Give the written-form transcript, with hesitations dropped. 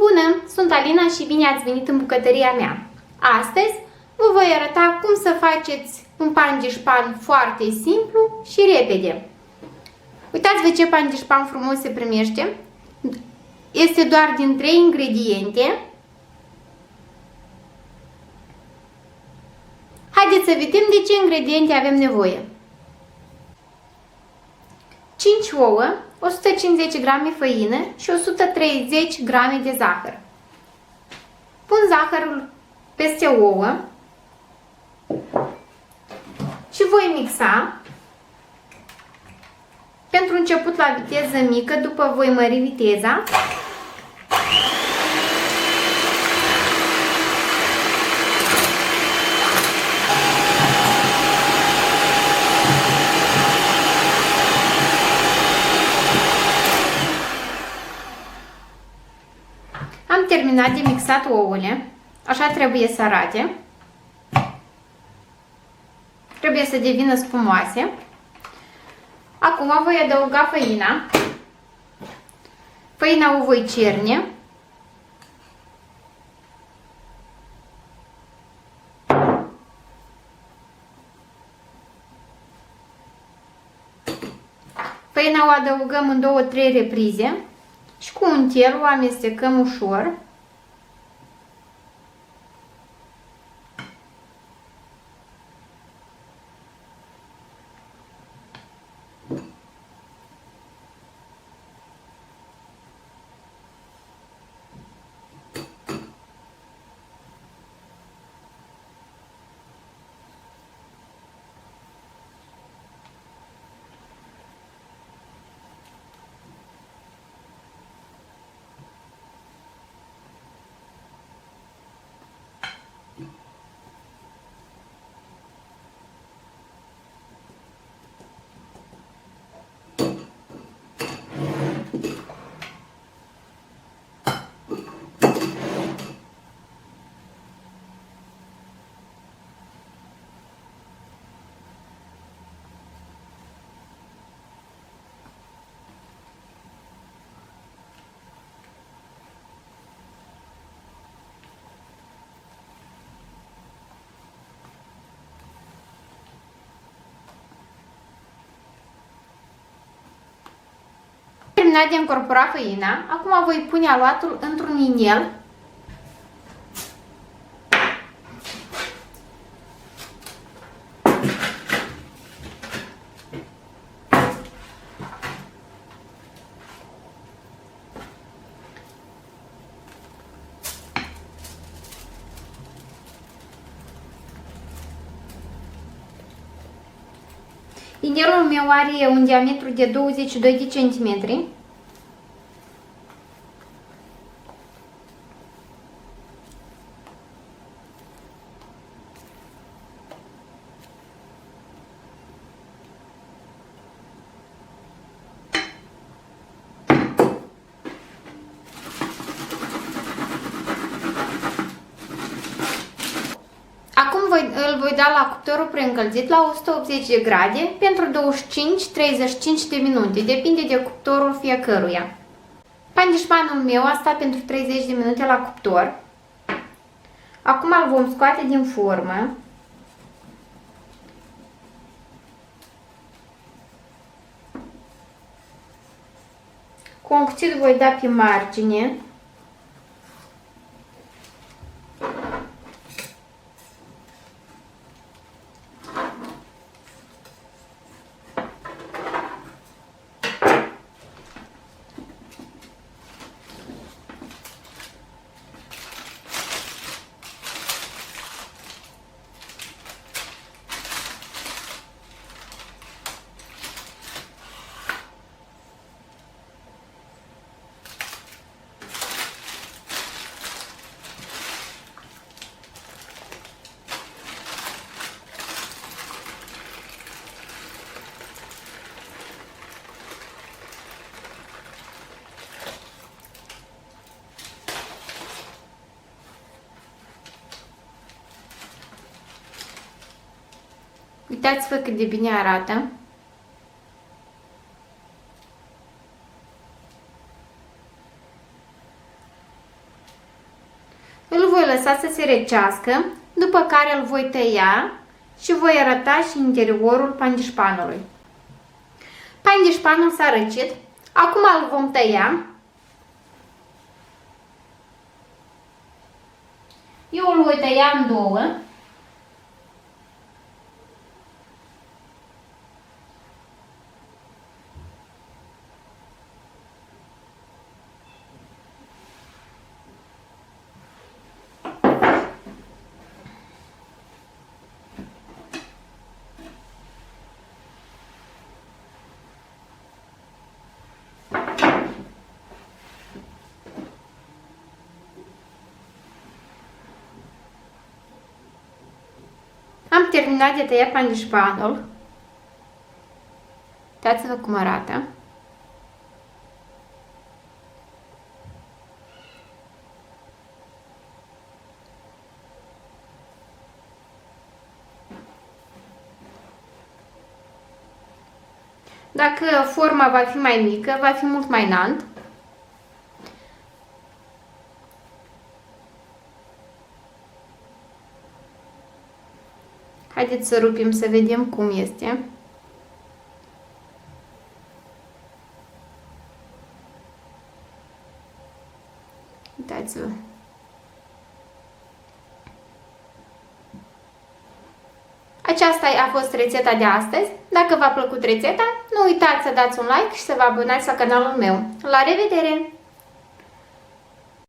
Bună, sunt Alina și bine ați venit în bucătăria mea. Astăzi vă voi arăta cum să faceți un pandișpan foarte simplu și repede. Uitați-vă ce pandișpan frumos se primește. Este doar din 3 ingrediente. Haideți să vedem de ce ingrediente avem nevoie. 5 ouă, 150 g făină și 130 g de zahăr. Pun zahărul peste ouă și voi mixa. Pentru început la viteză mică, după voi mări viteza. Am terminat de mixat ouăle, așa trebuie să arate. Trebuie să devină spumoase. Acum voi adăuga făina. Făina o voi cerne. Făina o adăugăm în 2-3 reprize și cu unchiul o amestecăm ușor. Terminat de încorpora făina, acum voi pune aluatul într-un inel. Inelul meu are un diametru de 22 de centimetri. Acum îl voi da la cuptorul preîncălzit la 180 de grade pentru 25-35 de minute, depinde de cuptorul fiecăruia. Pandișpanul meu a stat pentru 30 de minute la cuptor. Acum îl vom scoate din formă. Cu un cuțit voi da pe margine. Uitați-vă cât de bine arată. Îl voi lăsa să se răcească, după care îl voi tăia și voi arăta și interiorul pandișpanului. Pandișpanul s-a răcit, acum îl vom tăia. Eu îl voi tăia în două. Am terminat de tăiat pandișpanul. Uitați-vă cum arată. Dacă forma va fi mai mică, va fi mult mai înalt. Haideți să rupim să vedem cum este. Uitați-vă. Aceasta a fost rețeta de astăzi. Dacă v-a plăcut rețeta, nu uitați să dați un like și să vă abonați la canalul meu. La revedere!